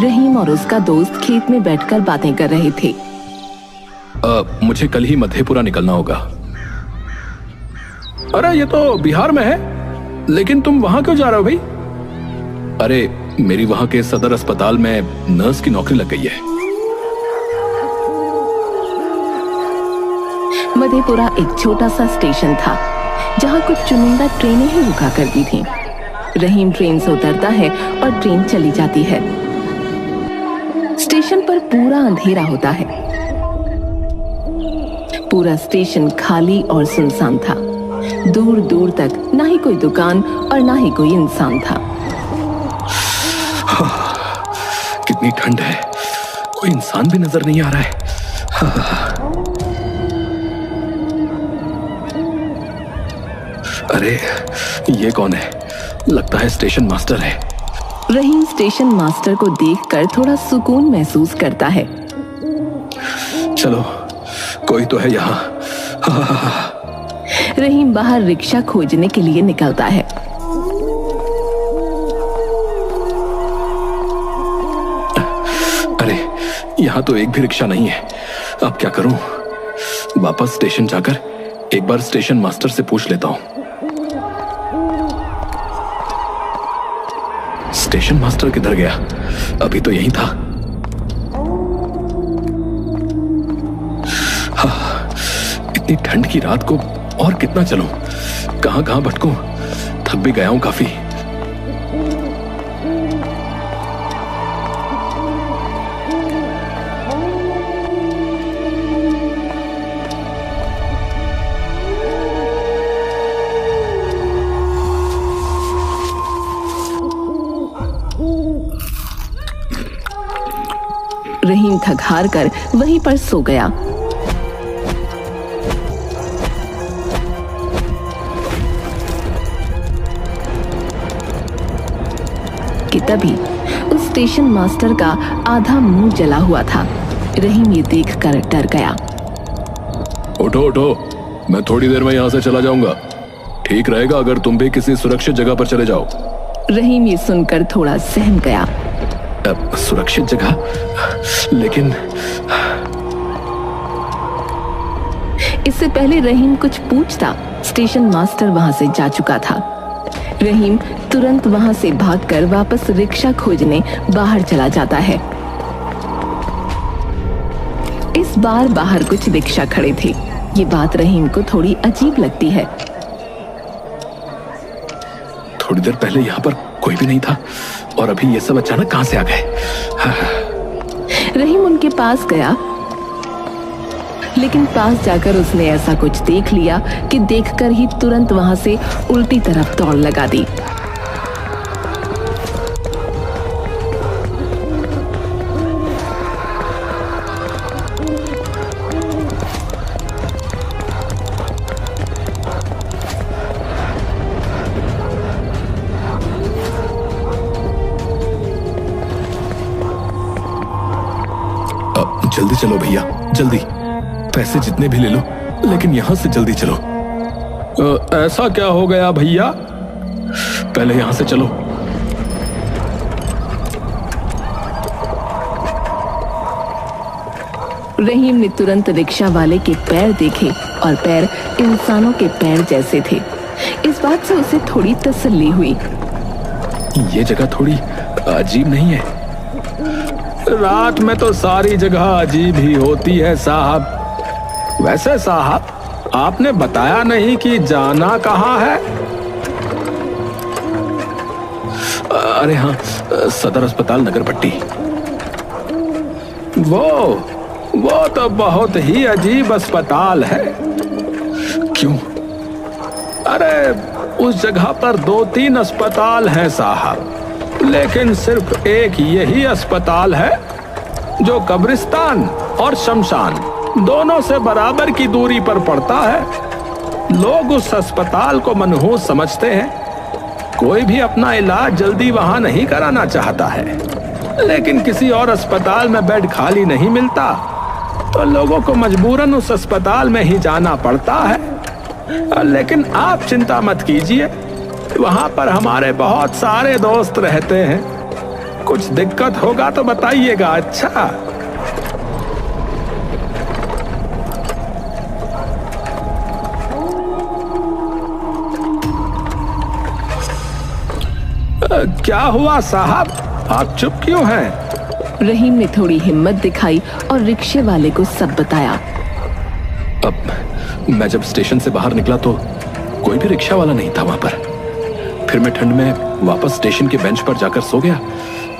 रहीम और उसका दोस्त खेत में बैठकर बातें कर रहे थे। मुझे कल ही मधेपुरा निकलना होगा। अरे ये तो बिहार में है, लेकिन तुम वहां क्यों जा रहे हो भाई? अरे मेरी वहां के सदर अस्पताल में नर्स की नौकरी लग गई है। मधेपुरा एक छोटा सा स्टेशन था जहां कुछ चुनिंदा ट्रेनें ही रुका करती थीं। रहीम ट्रेन से उतरता है और ट्रेन चली जाती है। स्टेशन पर पूरा अंधेरा होता है। पूरा स्टेशन खाली और सुनसान था। दूर दूर तक ना ही कोई दुकान और ना ही कोई इंसान था। कितनी ठंड है, कोई इंसान भी नजर नहीं आ रहा है। अरे ये कौन है? लगता है स्टेशन मास्टर है। रहीम स्टेशन मास्टर को देखकर थोड़ा सुकून महसूस करता है। चलो कोई तो है यहाँ। रहीम बाहर रिक्शा खोजने के लिए निकलता है। अरे यहाँ तो एक भी रिक्शा नहीं है। अब क्या करूं? वापस स्टेशन जाकर एक बार स्टेशन मास्टर से पूछ लेता हूं। स्टेशन मास्टर किधर गया? अभी तो यहीं था। हाँ, इतनी ठंड की रात को और कितना चलूं? कहां कहां भटकूं? थक भी गया हूं काफी। रहीम थक हार कर वहीं पर सो गया। कि तभी उस स्टेशन मास्टर का आधा मुंह जला हुआ था। रहीम ये देखकर डर गया। उठो उठो, मैं थोड़ी देर में यहाँ से चला जाऊंगा। ठीक रहेगा अगर तुम भी किसी सुरक्षित जगह पर चले जाओ। रहीम ये सुनकर थोड़ा सहम गया। सुरक्षित जगह? लेकिन इससे पहले रहीम कुछ पूछता, स्टेशन मास्टर वहां से जा चुका था। रहीम तुरंत वहां से भागकर वापस रिक्शा खोजने बाहर चला जाता है। इस बार बाहर कुछ रिक्शा खड़े थे। ये बात रहीम को थोड़ी अजीब लगती है। थोड़ी देर पहले यहाँ पर कोई भी नहीं था और अभी ये सब अचानक कहां से आ गए? रहीम उनके पास गया, लेकिन पास जाकर उसने ऐसा कुछ देख लिया कि देखकर ही तुरंत वहां से उल्टी तरफ दौड़ लगा दी। जल्दी चलो भैया, जल्दी। पैसे जितने भी ले लो, लेकिन यहां से जल्दी चलो। ऐसा क्या हो गया भैया? पहले यहां से चलो। रहीम ने तुरंत रिक्शा वाले के पैर देखे और पैर इंसानों के पैर जैसे थे। इस बात से उसे थोड़ी तसल्ली हुई। ये जगह थोड़ी अजीब नहीं है? रात में तो सारी जगह अजीब ही होती है साहब। वैसे साहब, आपने बताया नहीं कि जाना कहाँ है? अरे हाँ, सदर अस्पताल नगर पट्टी। वो तो बहुत ही अजीब अस्पताल है। क्यों? अरे उस जगह पर 2-3 अस्पताल हैं साहब, लेकिन सिर्फ एक यही अस्पताल है जो कब्रिस्तान और शमशान दोनों से बराबर की दूरी पर पड़ता है। लोग उस अस्पताल को मनहूस समझते हैं। कोई भी अपना इलाज जल्दी वहां नहीं कराना चाहता है, लेकिन किसी और अस्पताल में बेड खाली नहीं मिलता तो लोगों को मजबूरन उस अस्पताल में ही जाना पड़ता है। लेकिन आप चिंता मत कीजिए, वहां पर हमारे बहुत सारे दोस्त रहते हैं। कुछ दिक्कत होगा तो बताइएगा। अच्छा, क्या हुआ साहब, आप चुप क्यों हैं? रहीम ने थोड़ी हिम्मत दिखाई और रिक्शे वाले को सब बताया। अब मैं जब स्टेशन से बाहर निकला तो कोई भी रिक्शा वाला नहीं था वहां पर। फिर मैं ठंड में वापस स्टेशन के बेंच पर जाकर सो गया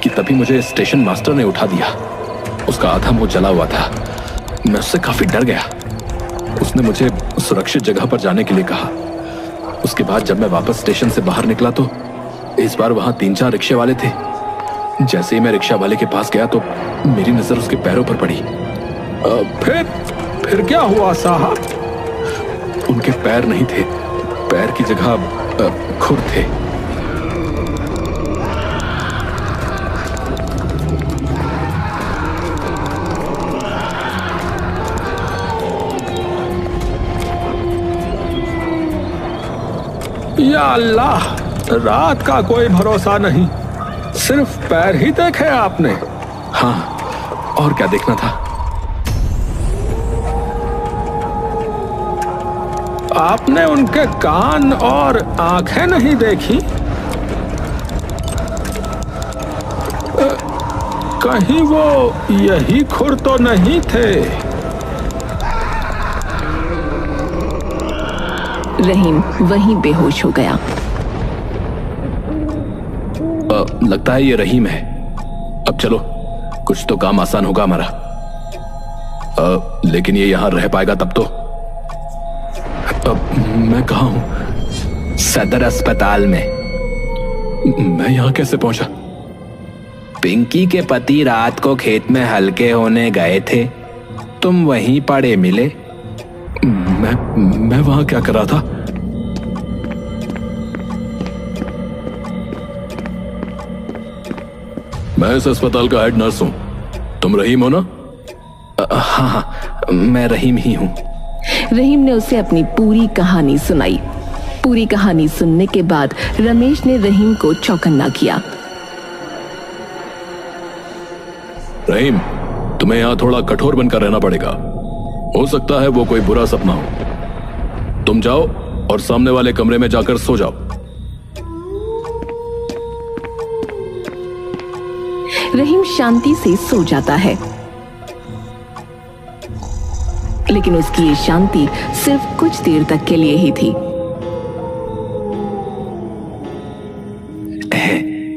कि तभी मुझे स्टेशन मास्टर ने उठा दिया। उसका आधा मुंह जला हुआ था। मैं उससे काफी डर गया। उसने मुझे सुरक्षित जगह पर जाने के लिए कहा। उसके बाद जब मैं वापस स्टेशन से बाहर निकला तो इस बार वहां 3-4 रिक्शे वाले थे। जैसे ही मैं रिक्शा वाले के पास गया तो मेरी नजर उसके पैरों पर पड़ी। फिर क्या हुआ साहब? उनके पैर नहीं थे, पैर की जगह खुर थे। या अल्लाह, रात का कोई भरोसा नहीं। सिर्फ पैर ही देखे आपने? हाँ, और क्या देखना था? आपने उनके कान और आंखें नहीं देखी? कहीं वो यही खुर तो नहीं थे? रहीम वहीं बेहोश हो गया। लगता है ये रहीम है। अब चलो, कुछ तो काम आसान होगा हमारा। लेकिन ये यहां रह पाएगा तब तो। मैं कहाँ हूं? सदर अस्पताल में। मैं यहां कैसे पहुंचा? पिंकी के पति रात को खेत में हल्के होने गए थे, तुम वहीं पड़े मिले। मैं वहां क्या कर रहा था? मैं इस अस्पताल का हेड नर्स हूं। तुम रहीम हो ना? हाँ, मैं रहीम ही हूं। रहीम ने उसे अपनी पूरी कहानी सुनाई। पूरी कहानी सुनने के बाद रमेश ने रहीम को चौकन्ना किया। रहीम, तुम्हें यहाँ थोड़ा कठोर बनकर रहना पड़ेगा। हो सकता है वो कोई बुरा सपना हो। तुम जाओ और सामने वाले कमरे में जाकर सो जाओ। रहीम शांति से सो जाता है, लेकिन उसकी ये शांति सिर्फ कुछ देर तक के लिए ही थी।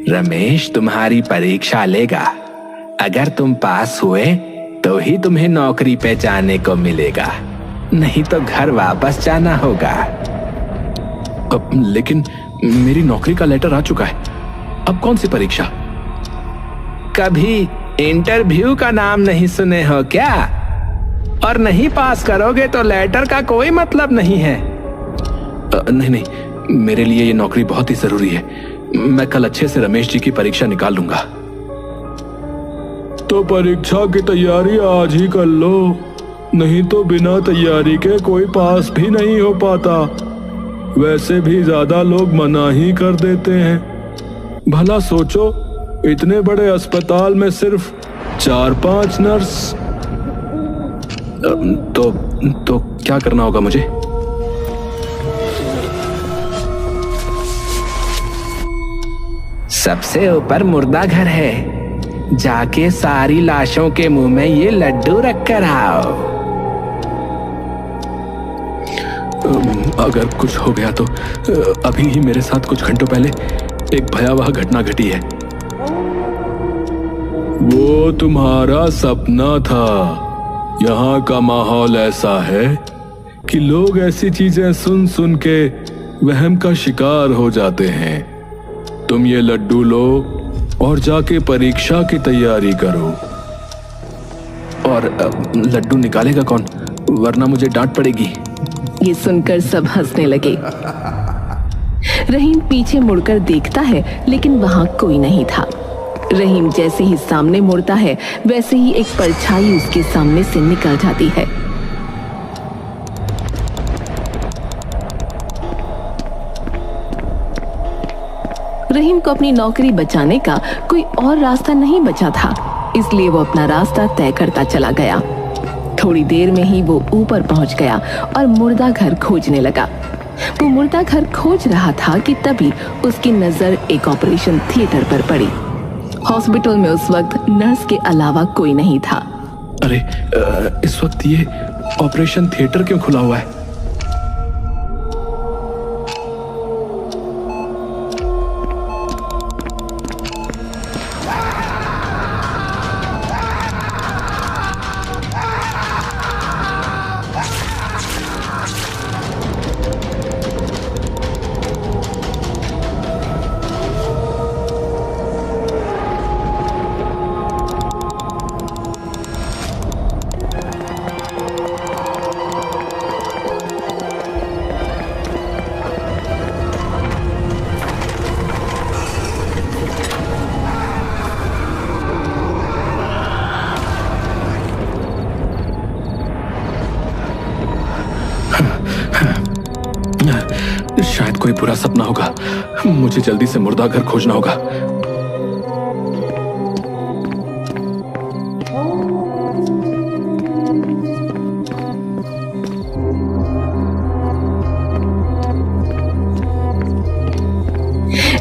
रमेश तुम्हारी परीक्षा लेगा। अगर तुम पास हुए तो ही तुम्हें नौकरी पे जाने को मिलेगा, नहीं तो घर वापस जाना होगा। लेकिन मेरी नौकरी का लेटर आ चुका है। अब कौन सी परीक्षा? कभी इंटरव्यू का नाम नहीं सुने हो क्या? और नहीं पास करोगे तो लेटर का कोई मतलब नहीं है। नहीं, मेरे लिए ये नौकरी बहुत ही जरूरी है। मैं कल अच्छे से रमेश जी की परीक्षा निकाल लूंगा। तो परीक्षा की तैयारी आज ही कर लो, नहीं तो बिना तैयारी के कोई पास भी नहीं हो पाता। वैसे भी ज्यादा लोग मना ही कर देते हैं। भला सोचो, इतने बड़े अस्पताल में सिर्फ 4-5 नर्स। तो क्या करना होगा मुझे? सबसे ऊपर मुर्दा घर है, जाके सारी लाशों के मुंह में ये लड्डू रख कर आओ। अगर कुछ हो गया तो अभी ही मेरे साथ कुछ घंटों पहले एक भयावह घटना घटी है। वो तुम्हारा सपना था। यहाँ का माहौल ऐसा है कि लोग ऐसी चीजें सुन सुन के वहम का शिकार हो जाते हैं। तुम ये लड्डू लो और जाके परीक्षा की तैयारी करो। और लड्डू निकालेगा कौन, वरना मुझे डांट पड़ेगी। ये सुनकर सब हंसने लगे। रहीम पीछे मुड़कर देखता है, लेकिन वहां कोई नहीं था। रहीम जैसे ही सामने मुड़ता है, वैसे ही एक परछाई उसके सामने से निकल जाती है। रहीम को अपनी नौकरी बचाने का कोई और रास्ता नहीं बचा था, इसलिए वो अपना रास्ता तय करता चला गया। थोड़ी देर में ही वो ऊपर पहुंच गया और मुर्दा घर खोजने लगा। वो मुर्दा घर खोज रहा था कि तभी उसकी नजर एक ऑपरेशन थिएटर पर पड़ी। हॉस्पिटल में उस वक्त नर्स के अलावा कोई नहीं था। अरे इस वक्त ये ऑपरेशन थिएटर क्यों खुला हुआ है? शायद कोई बुरा सपना होगा। मुझे जल्दी से मुर्दा घर खोजना होगा।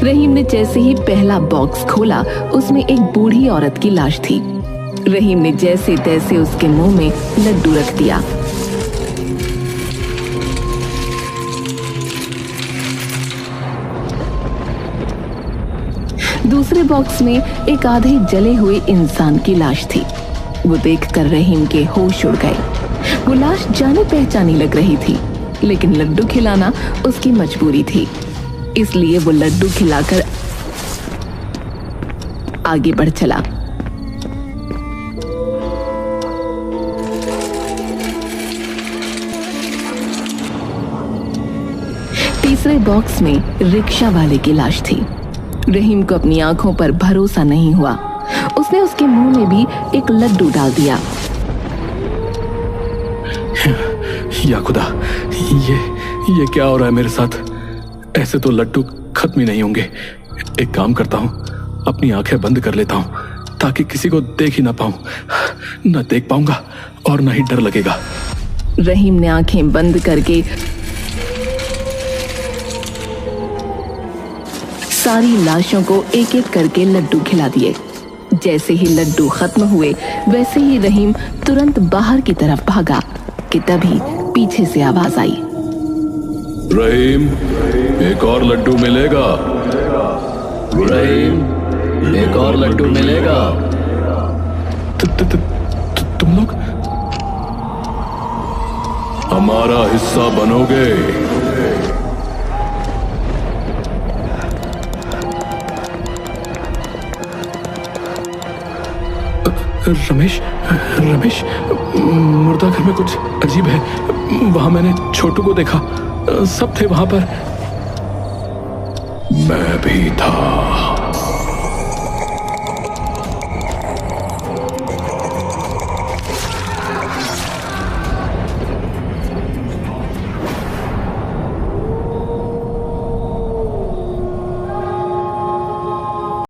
रहीम ने जैसे ही पहला बॉक्स खोला, उसमें एक बूढ़ी औरत की लाश थी। रहीम ने जैसे तैसे उसके मुंह में लड्डू रख दिया। दूसरे बॉक्स में एक आधे जले हुए इंसान की लाश थी। वो देखकर रहीम के होश उड़ गए। वो लाश जाने पहचानी लग रही थी, लेकिन लड्डू खिलाना उसकी मजबूरी थी, इसलिए वो लड्डू खिलाकर आगे बढ़ चला। तीसरे बॉक्स में रिक्शा वाले की लाश थी। रहीम को अपनी आंखों पर भरोसा नहीं हुआ। उसने उसके मुंह में भी एक लड्डू डाल दिया। या खुदा, ये क्या हो रहा है मेरे साथ? ऐसे तो लड्डू खत्म ही नहीं होंगे। एक काम करता हूँ, अपनी आंखें बंद कर लेता हूँ ताकि किसी को देख ही ना पाऊं। न देख पाऊंगा और न ही डर लगेगा। रहीम ने आंखें बंद करके सारी लाशों को एक एक करके लड्डू खिला दिए। जैसे ही लड्डू खत्म हुए, वैसे ही रहीम तुरंत बाहर की तरफ भागा कि तभी पीछे से आवाज आई, रहीम, एक और लड्डू मिलेगा। रहीम, एक और लड्डू मिलेगा। तुम लोग हमारा हिस्सा बनोगे। रमेश, मुर्दा घर में कुछ अजीब है। वहां मैंने छोटू को देखा, सब थे वहां पर। मैं भी था।